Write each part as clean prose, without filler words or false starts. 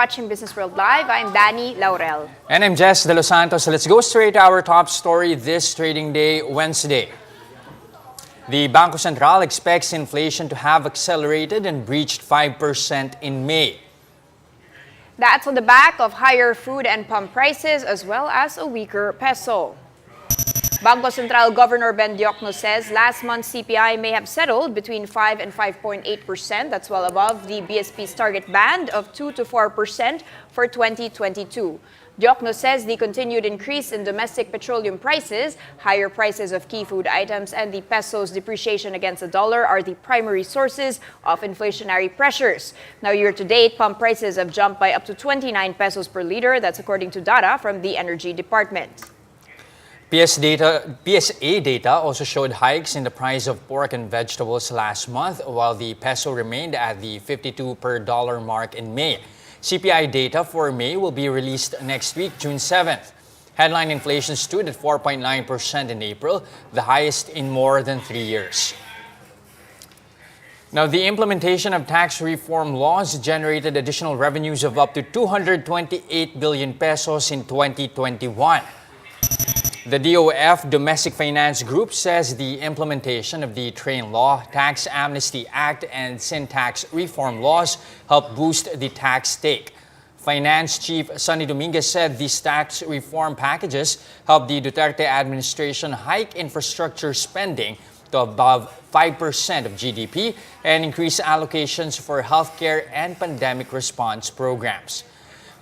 watching Business World Live. I'm Danny Laurel. And I'm Jess De Los Santos. Let's go straight to our top story this trading day, Wednesday. The Bangko Sentral expects inflation to have accelerated and breached 5% in May. That's on the back of higher food and pump prices as well as a weaker peso. Bangko Sentral Governor Ben Diokno says last month's CPI may have settled between 5 and 5.8%. That's well above the BSP's target band of 2 to 4% for 2022. Diokno says the continued increase in domestic petroleum prices, higher prices of key food items, and the peso's depreciation against the dollar are the primary sources of inflationary pressures. Now, year-to-date, pump prices have jumped by up to 29 pesos per liter. That's according to data from the Energy Department. PSA data also showed hikes in the price of pork and vegetables last month, while the peso remained at the 52 per dollar mark in May. CPI data for May will be released next week, June 7th. Headline inflation stood at 4.9% in April, the highest in more than 3 years. Now, the implementation of tax reform laws generated additional revenues of up to 228 billion pesos in 2021. The DOF Domestic Finance Group says the implementation of the Train Law, Tax Amnesty Act, and Sin Tax Reform laws helped boost the tax take. Finance Chief Sonny Dominguez said these tax reform packages helped the Duterte administration hike infrastructure spending to above 5% of GDP and increase allocations for healthcare and pandemic response programs.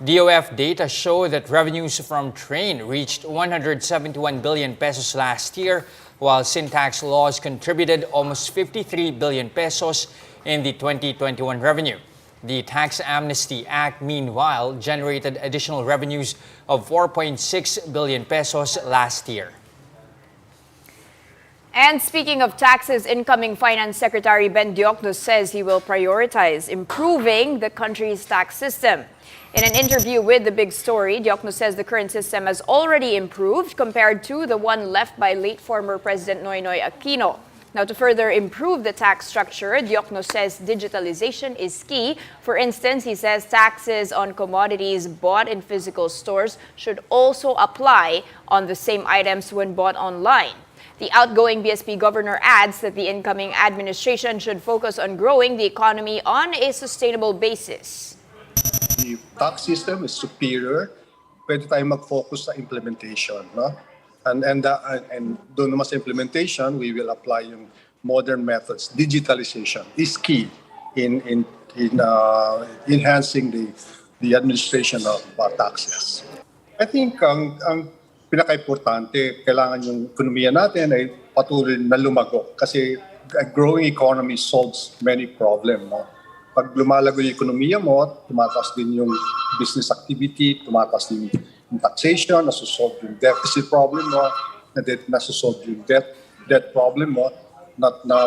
DOF data show that revenues from train reached 171 billion pesos last year, while sin tax laws contributed almost 53 billion pesos in the 2021 revenue. The Tax Amnesty Act, meanwhile, generated additional revenues of 4.6 billion pesos last year. And speaking of taxes, incoming Finance Secretary Ben Diokno says he will prioritize improving the country's tax system. In an interview with The Big Story, Diokno says the current system has already improved compared to the one left by late former President Noynoy Aquino. Now, to further improve the tax structure, Diokno says digitalization is key. For instance, he says taxes on commodities bought in physical stores should also apply on the same items when bought online. The outgoing BSP governor adds that the incoming administration should focus on growing the economy on a sustainable basis. The tax system is superior. Pwede tayo mag-focus sa implementation, no? And doon naman sa implementation, we will apply yung modern methods. Digitalization is key in enhancing the administration of taxes. I think ang pinaka-importante, kailangan yung ekonomiya natin ay patuloy na lumago kasi a growing economy solves many problems, no? Pag lumalago yung ekonomiya mo, tumataas din yung business activity, tumataas din yung taxation, nasusolve yung deficit problem mo, nasusolve yung debt problem mo, na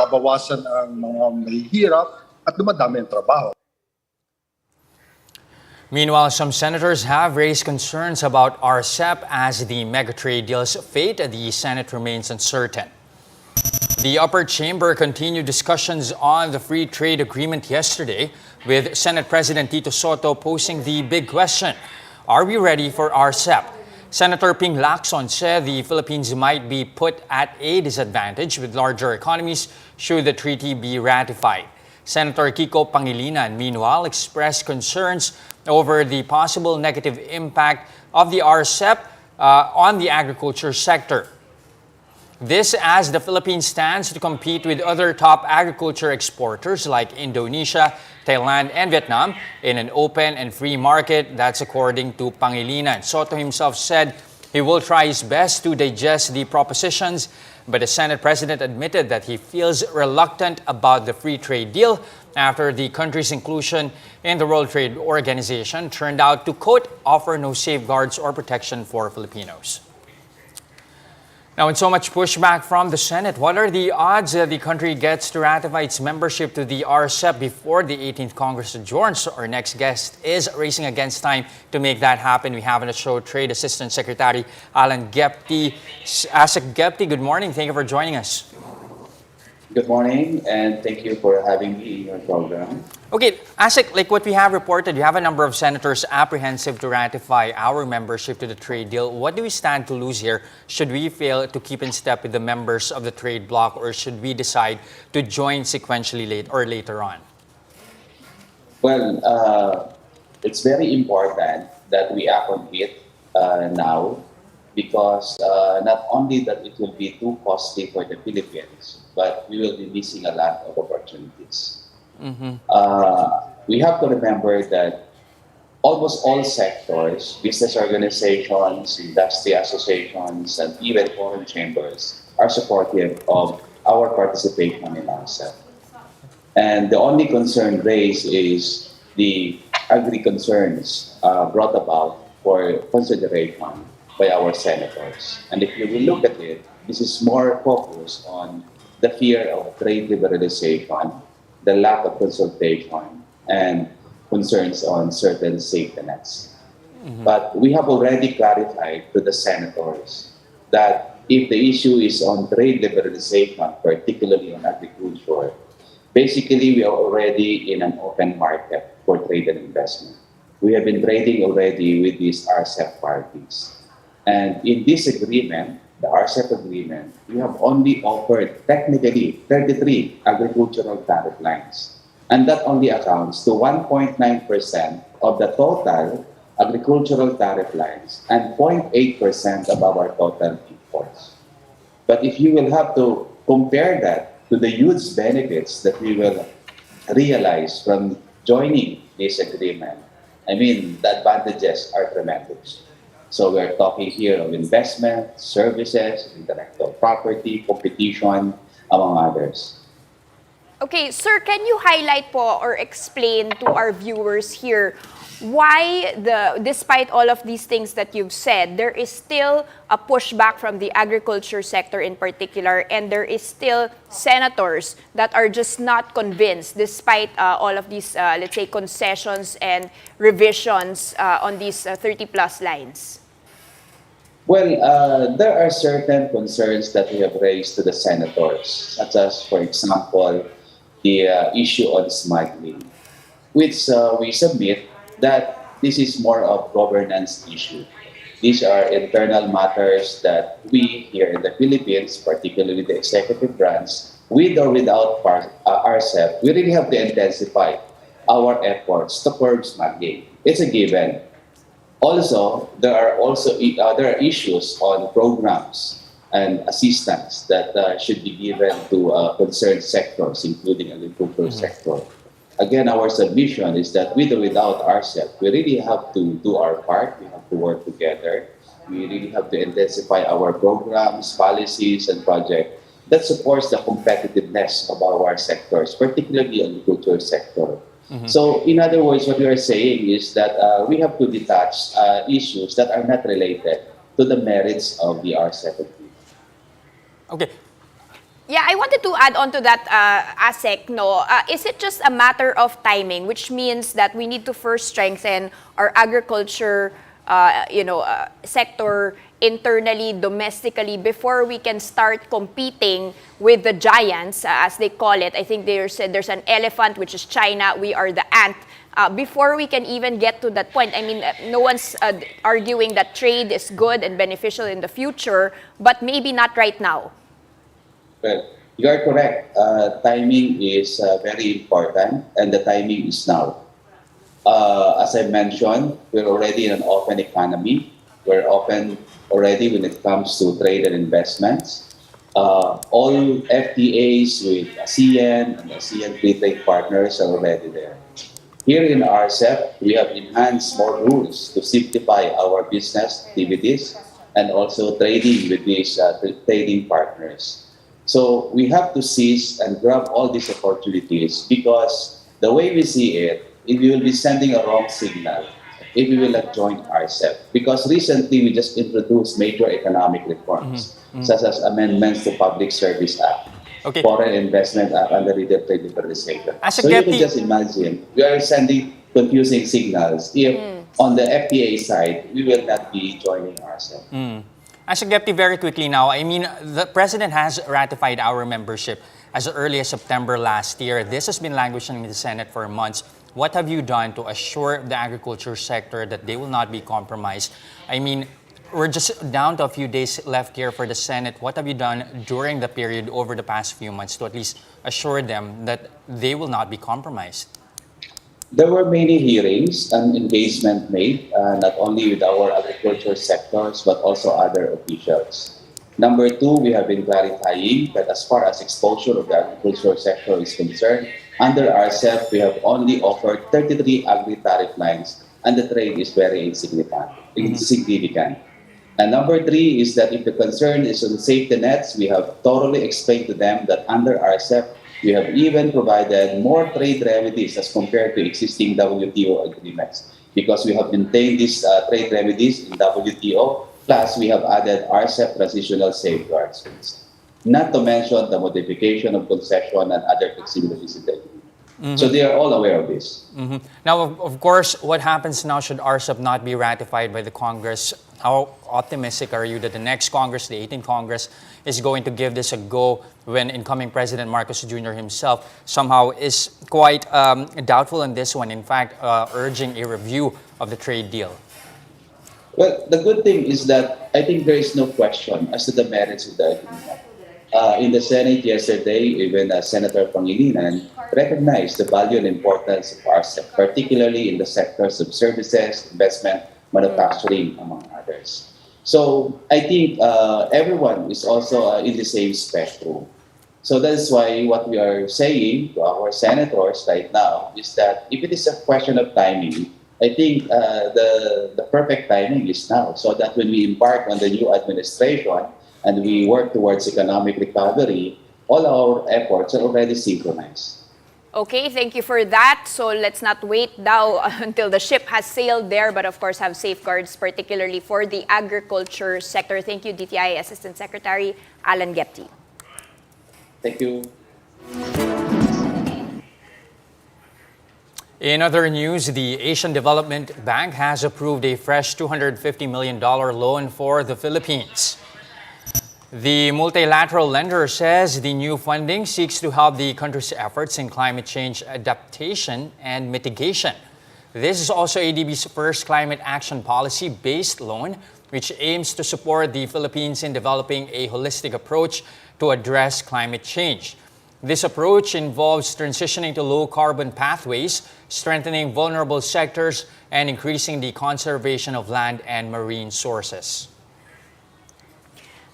babawasan ang mga mahihirap at dumadami ang trabaho. Meanwhile, some senators have raised concerns about RCEP as the mega-trade deal's fate at the Senate remains uncertain. The upper chamber continued discussions on the free trade agreement yesterday, with Senate President Tito Soto posing the big question: are we ready for RCEP? Senator Ping Lacson said the Philippines might be put at a disadvantage with larger economies should the treaty be ratified. Senator Kiko Pangilinan, meanwhile, expressed concerns over the possible negative impact of the RCEP on the agriculture sector. This as the Philippines stands to compete with other top agriculture exporters like Indonesia, Thailand, and Vietnam in an open and free market. That's according to Pangilinan. Soto himself said he will try his best to digest the propositions, but the Senate President admitted that he feels reluctant about the free trade deal after the country's inclusion in the World Trade Organization turned out to, quote, offer no safeguards or protection for Filipinos. Now, with so much pushback from the Senate, what are the odds that the country gets to ratify its membership to the RCEP before the 18th Congress adjourns? Our next guest is racing against time to make that happen. We have on the show Trade Assistant Secretary Alan Gepti. Asik Gepti, good morning. Thank you for joining us. Good morning, and thank you for having me in your program. Okay, Asik, like what we have reported, you have a number of senators apprehensive to ratify our membership to the trade deal. What do we stand to lose here? Should we fail to keep in step with the members of the trade bloc, or should we decide to join sequentially later on? Well, it's very important that we act on it now because not only that it will be too costly for the Philippines, but we will be missing a lot of opportunities. We have to remember that almost all sectors, business organizations, industry associations, and even foreign chambers are supportive of our participation in RCEP. And the only concern raised is the agri-concerns brought about for consideration by our senators. And if you will look at it, this is more focused on the fear of trade liberalization, the lack of consultation, and concerns on certain safety nets. But we have already clarified to the senators that if the issue is on trade liberalization, particularly on agriculture, basically we are already in an open market for trade and investment. We have been trading already with these RCEP parties. And in this agreement, the RCEP agreement, we have only offered technically 33 agricultural tariff lines. And that only accounts to 1.9% of the total agricultural tariff lines and 0.8% of our total imports. But if you will have to compare that to the huge benefits that we will realize from joining this agreement, I mean, the advantages are tremendous. So we're talking here of investment, services, intellectual property, competition, among others. Okay, sir, can you highlight po or explain to our viewers here why despite all of these things that you've said, there is still a pushback from the agriculture sector in particular, and there is still senators that are just not convinced despite all of these, let's say, concessions and revisions on these 30 plus lines? Well, there are certain concerns that we have raised to the senators, such as, for example, the issue on smuggling, which we submit that this is more of governance issue. These are internal matters that we here in the Philippines, particularly the executive branch, with or without RCEP, we really have to intensify our efforts to curb smuggling. It's a given. Also, there are issues on programs and assistance that should be given to concerned sectors, including agricultural sector. Again, our submission is that with or without RCEP, we really have to do our part. We have to work together. We really have to intensify our programs, policies, and projects that supports the competitiveness of our sectors, particularly the agricultural sector. So, in other words, what we are saying is that we have to detach issues that are not related to the merits of the RCEP agreement. Okay, Yeah, I wanted to add on to that, ASEC, no? Is it just a matter of timing, which means that we need to first strengthen our agriculture, sector internally, domestically, before we can start competing with the giants, as they call it? I think they said there's an elephant, which is China. We are the ant. Before we can even get to that point, I mean, no one's arguing that trade is good and beneficial in the future, but maybe not right now. Well, you are correct. Timing is very important, and the timing is now. As I mentioned, we're already in an open economy. We're open already when it comes to trade and investments. All FTAs with ASEAN and ASEAN free trade partners are already there. Here in RCEP, we have enhanced more rules to simplify our business activities and also trading with these trading partners. So we have to seize and grab all these opportunities, because the way we see it, we will be sending a wrong signal if we will not join RCEP. Because recently we just introduced major economic reforms, such as amendments to Public Service Act, Okay. Foreign Investment Act, and the Retail Trade Liberalization. As a So you can deputy- just imagine, we are sending confusing signals if on the FTA side, we will not be joining RCEP. As a deputy, very quickly now, I mean, the president has ratified our membership. as early as September last year. This has been languishing in the Senate for months. What have you done to assure the agriculture sector that they will not be compromised? I mean, we're just down to a few days left here for the Senate. What have you done during the period over the past few months to at least assure them that they will not be compromised? There were many hearings and engagement made, not only with our agriculture sectors, but also other officials. Number two, we have been clarifying that as far as exposure of the agriculture sector is concerned, under RCEP, we have only offered 33 agri-tariff lines, and the trade is very insignificant. And number three is that if the concern is on safety nets, we have thoroughly explained to them that under RCEP, we have even provided more trade remedies as compared to existing WTO agreements because we have maintained these trade remedies in WTO, plus we have added RCEP transitional safeguards. Not to mention the modification of concession and other flexibilities in the agreement. So they are all aware of this. Now, of course, what happens now should RCEP not be ratified by the Congress? How optimistic are you that the next Congress, the 18th Congress, is going to give this a go when incoming President Marcos Jr. himself somehow is quite doubtful on this one, in fact, urging a review of the trade deal? Well, the good thing is that I think there is no question as to the merits of the agreement. In the Senate yesterday, even Senator Pangilinan recognized the value and importance of RCEP, particularly in the sectors of services, investment, manufacturing, among others. So I think everyone is also in the same spectrum. So that's why what we are saying to our senators right now is that if it is a question of timing, I think the perfect timing is now, so that when we embark on the new administration and we work towards economic recovery, all our efforts are already synchronized. Okay, thank you for that. So let's not wait now until the ship has sailed there, but of course have safeguards, particularly for the agriculture sector. Thank you, DTI Assistant Secretary Alan Gepti. Thank you. In other news, the Asian Development Bank has approved a fresh $250 million loan for the Philippines. The multilateral lender says the new funding seeks to help the country's efforts in climate change adaptation and mitigation. This is also ADB's first climate action policy-based loan, which aims to support the Philippines in developing a holistic approach to address climate change. This approach involves transitioning to low-carbon pathways, strengthening vulnerable sectors, and increasing the conservation of land and marine sources.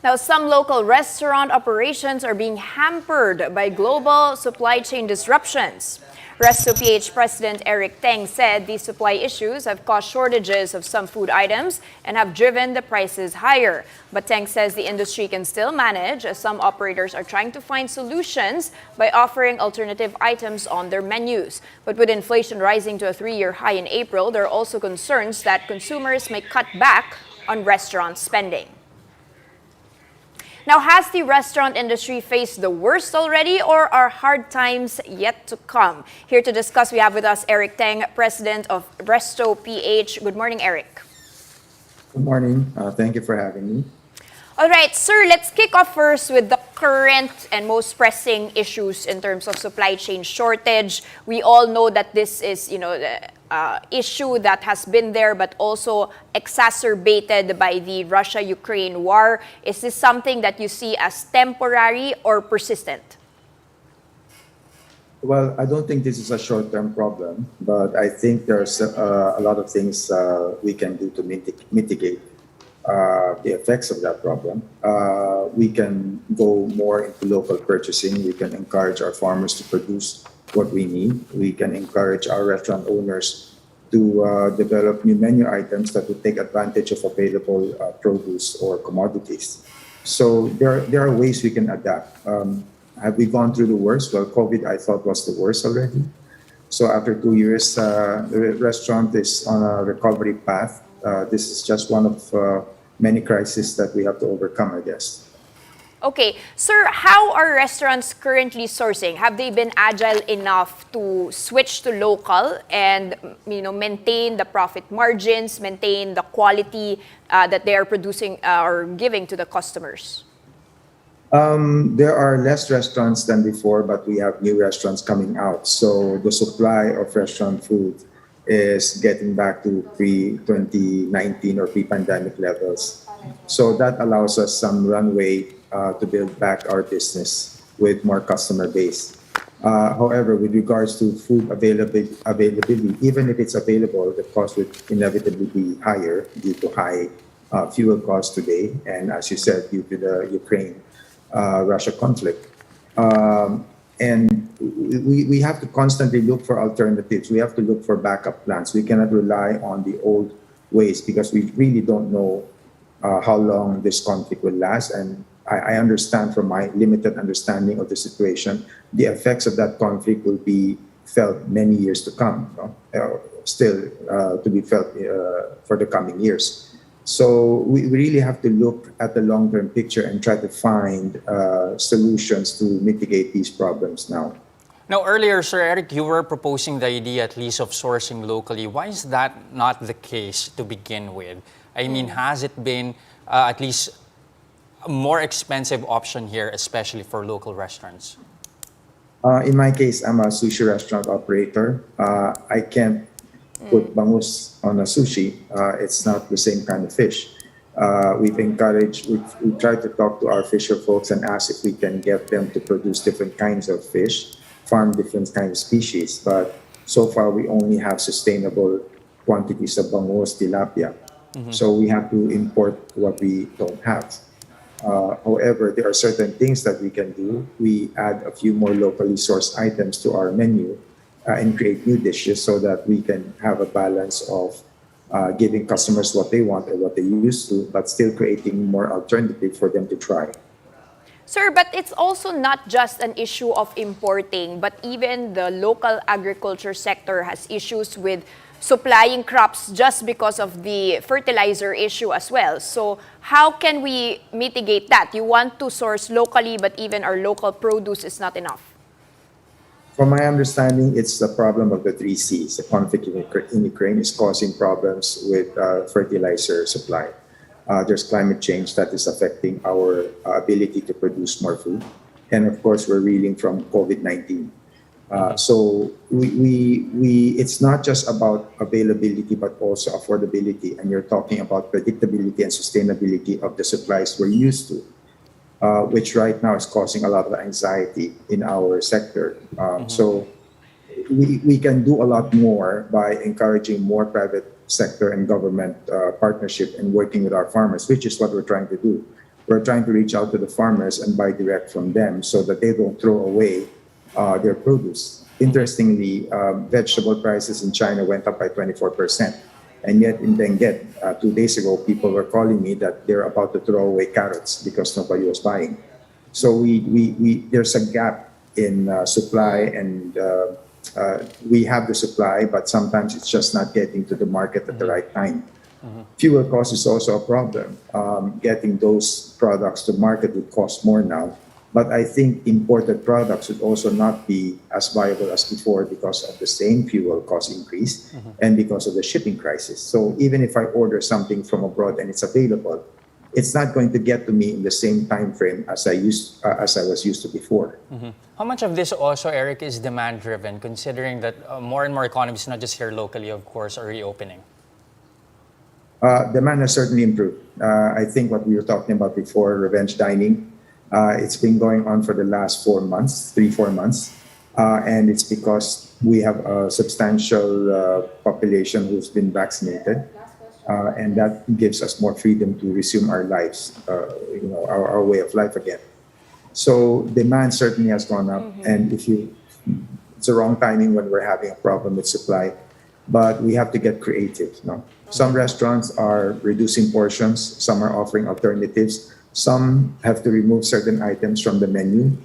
Now, some local restaurant operations are being hampered by global supply chain disruptions. Resto.ph President Eric Teng said these supply issues have caused shortages of some food items and have driven the prices higher. But Teng says the industry can still manage as some operators are trying to find solutions by offering alternative items on their menus. But with inflation rising to a 3-year high in April, there are also concerns that consumers may cut back on restaurant spending. Now, has the restaurant industry faced the worst already, or are hard times yet to come? Here to discuss, we have with us Eric Teng, President of Resto.ph. Good morning, Eric. Good morning. Thank you for having me. All right, sir, let's kick off first with the current and most pressing issues in terms of supply chain shortage. We all know that this is, the issue that has been there, but also exacerbated by the Russia-Ukraine war. Is this something that you see as temporary or persistent? Well, I don't think this is a short-term problem, but I think there's a lot of things we can do to mitigate the effects of that problem. We can go more into local purchasing. We can encourage our farmers to produce what we need. We can encourage our restaurant owners to develop new menu items that will take advantage of available produce or commodities. So there are ways we can adapt. Have we gone through the worst? Well, COVID, I thought, was the worst already. So after 2 years, the restaurant is on a recovery path. This is just one of many crises that we have to overcome, I guess. Okay, sir, how are restaurants currently sourcing? Have they been agile enough to switch to local and maintain the profit margins, maintain the quality that they are producing or giving to the customers? There are less restaurants than before, but we have new restaurants coming out. So the supply of restaurant food is getting back to pre-2019 or pre-pandemic levels. So that allows us some runway to build back our business with more customer base. However, with regards to food availability, even if it's available, the cost would inevitably be higher due to high fuel costs today, and as you said, due to the Ukraine-Russia conflict. And we have to constantly look for alternatives. We have to look for backup plans. We cannot rely on the old ways because we really don't know how long this conflict will last. And I understand from my limited understanding of the situation, the effects of that conflict will be felt many years to come, still to be felt for the coming years. So we really have to look at the long-term picture and try to find solutions to mitigate these problems now. Now, earlier, Sir Eric, you were proposing the idea at least of sourcing locally. Why is that not the case to begin with? I mean, has it been at least a more expensive option here, especially for local restaurants? In my case, I'm a sushi restaurant operator. I can't put bangus on a sushi. It's not the same kind of fish. We've tried to talk to our fisher folks and ask if we can get them to produce different kinds of fish, farm different kinds of species. But so far, we only have sustainable quantities of bangus, tilapia. So we have to import what we don't have. However, there are certain things that we can do. We add a few more locally sourced items to our menu and create new dishes so that we can have a balance of giving customers what they want and what they used to, but still creating more alternative for them to try. Sir, but it's also not just an issue of importing, but even the local agriculture sector has issues with supplying crops just because of the fertilizer issue as well. So how can we mitigate that? You want to source locally, but even our local produce is not enough. From my understanding, it's the problem of the three C's. The conflict in Ukraine is causing problems with fertilizer supply. There's climate change that is affecting our ability to produce more food. And of course, we're reeling from COVID-19. So it's not just about availability, but also affordability. And you're talking about predictability and sustainability of the supplies we're used to, which right now is causing a lot of anxiety in our sector. So we can do a lot more by encouraging more private sector and government partnership and working with our farmers, which is what we're trying to do. We're trying to reach out to the farmers and buy direct from them so that they don't throw away their produce. Interestingly, vegetable prices in China went up by 24%. And yet in Benguet, 2 days ago, people were calling me that they're about to throw away carrots because nobody was buying. So there's a gap in supply, and we have the supply, but sometimes it's just not getting to the market at the right time. Fuel cost is also a problem. Getting those products to market would cost more now. But I think imported products would also not be as viable as before because of the same fuel cost increase and because of the shipping crisis. So even if I order something from abroad and it's available, it's not going to get to me in the same time frame as I was used to before. How much of this also, Eric, is demand-driven, considering that more and more economies, not just here locally, of course, are reopening? Demand has certainly improved. I think what we were talking about before, revenge dining, it's been going on for the last 4 months, 3-4 months. And it's because we have a substantial population who's been vaccinated. And that gives us more freedom to resume our lives, our way of life again. So demand certainly has gone up. And it's the wrong timing when we're having a problem with supply. But we have to get creative. Some restaurants are reducing portions. Some are offering alternatives. Some have to remove certain items from the menu.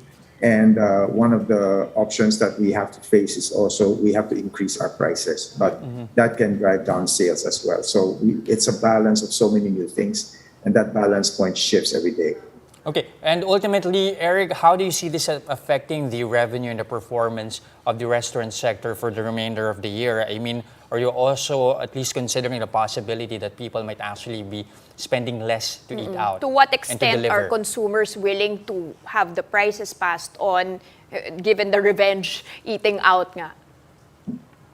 And one of the options that we have to face is also we have to increase our prices. But that can drive down sales as well. So it's a balance of so many new things. And that balance point shifts every day. Okay. And ultimately, Eric, how do you see this affecting the revenue and the performance of the restaurant sector for the remainder of the year? I mean, Or are you also at least considering the possibility that people might actually be spending less to eat out? To what and to extent deliver? are consumers willing to have the prices passed on given the revenge eating out nga?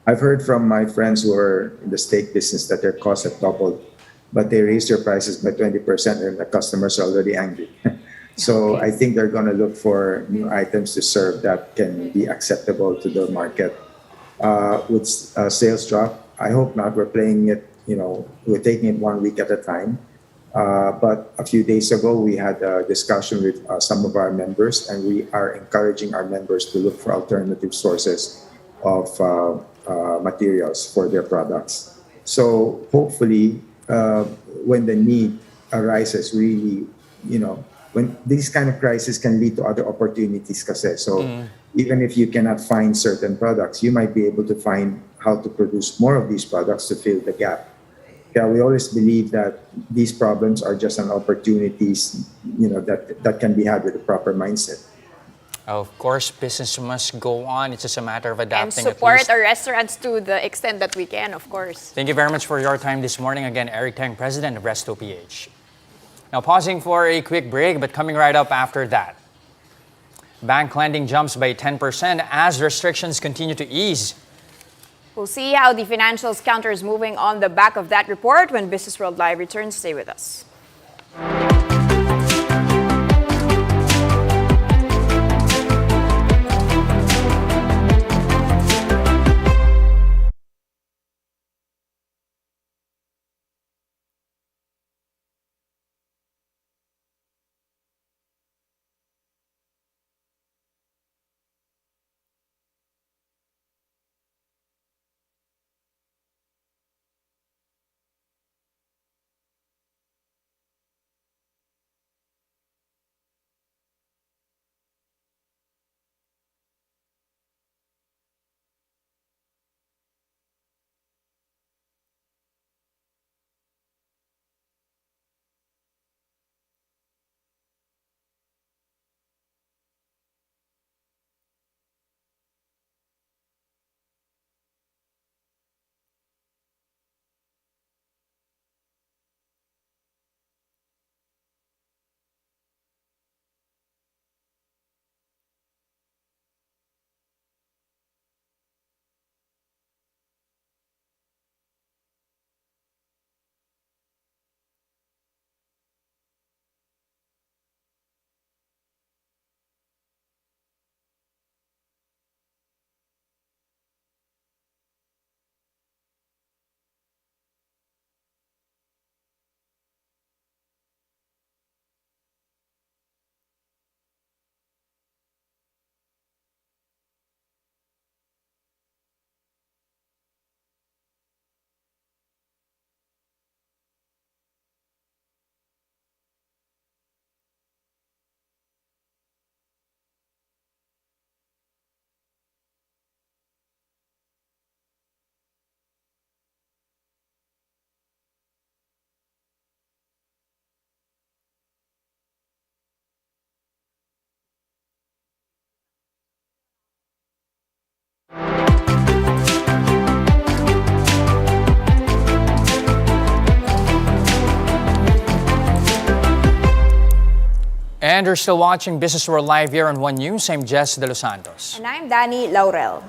I've heard from my friends who are in the steak business that their costs have doubled, but they raised their prices by 20% and the customers are already angry. So I think they're going to look for new items to serve that can be acceptable to the market. With sales drop, I hope not. We're playing it, we're taking it 1 week at a time. But a few days ago, we had a discussion with some of our members, and we are encouraging our members to look for alternative sources of materials for their products. So hopefully, when the need arises, really, when these kind of crises can lead to other opportunities kasi. So even if you cannot find certain products, you might be able to find how to produce more of these products to fill the gap. Yeah, we always believe that these problems are just an opportunities, that can be had with a proper mindset. Of course, business must go on. It's just a matter of And adapting. support our restaurants to the extent that we can, of course. Thank you very much for your time this morning. Again, Eric Tang, President of Resto PH. Now, pausing for a quick break, but coming right up after that. Bank lending jumps by 10% as restrictions continue to ease. We'll see how the financials counter is moving on the back of that report when Business World Live returns. Stay with us. And you're still watching Business World Live here on One News. I'm Jess De Los Santos. And I'm Danny Laurel.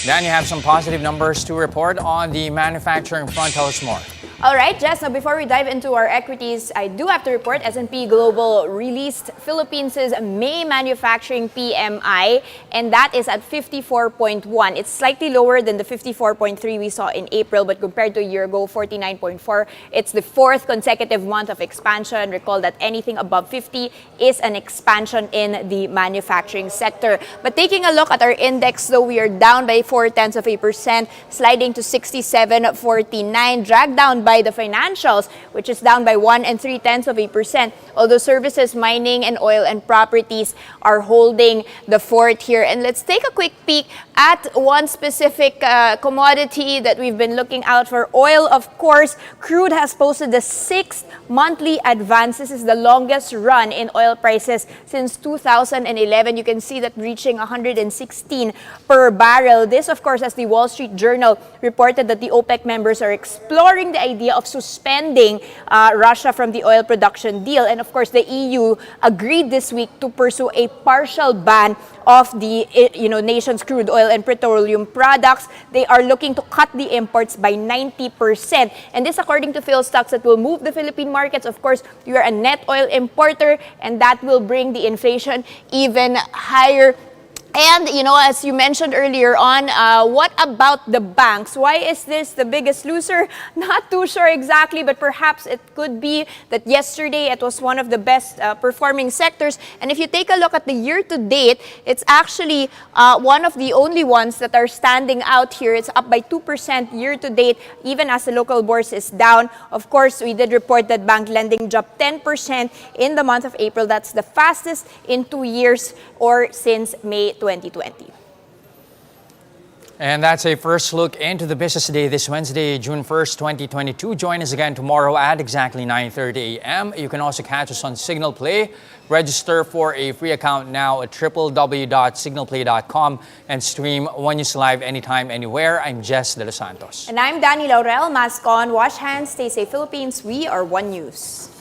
Dan, you have some positive numbers to report on the manufacturing front. Tell us more. All right, Jess, now before we dive into our equities, I do have to report S&P Global released Philippines' May manufacturing PMI, and that is at 54.1. It's slightly lower than the 54.3 we saw in April, but compared to a year ago, 49.4. It's the fourth consecutive month of expansion. Recall that anything above 50 is an expansion in the manufacturing sector. But taking a look at our index, though, we are down by 0.4%, sliding to 67.49, dragged down by the financials, which is down by 1.3%, although services, mining, and oil and properties are holding the fort here. And let's take a quick peek at one specific commodity that we've been looking out for. Oil, of course. Crude has posted the 6th monthly advance. This is the longest run in oil prices since 2011. You can see that reaching 116 per barrel. This, of course, as the Wall Street Journal reported that the OPEC members are exploring the idea of suspending Russia from the oil production deal. And of course, the EU agreed this week to pursue a partial ban of the nation's crude oil and petroleum products. They are looking to cut the imports by 90%. And this, according to Phil Stocks, that will move the Philippine markets. Of course, you are a net oil importer, and that will bring the inflation even higher. And, as you mentioned earlier on, what about the banks? Why is this the biggest loser? Not too sure exactly, but perhaps it could be that yesterday it was one of the best performing sectors. And if you take a look at the year-to-date, it's actually one of the only ones that are standing out here. It's up by 2% year-to-date, even as the local bourse is down. Of course, we did report that bank lending dropped 10% in the month of April. That's the fastest in 2 years or since May 2020. And that's a first look into the business day this Wednesday, June 1st, 2022. Join us again tomorrow at exactly 9:30 a.m. You can also catch us on Signal Play. Register for a free account now at www.signalplay.com and stream One News Live anytime, anywhere. I'm Jess De Los Santos. And I'm Danny Laurel. Mask on, wash hands, stay safe, Philippines. We are One News.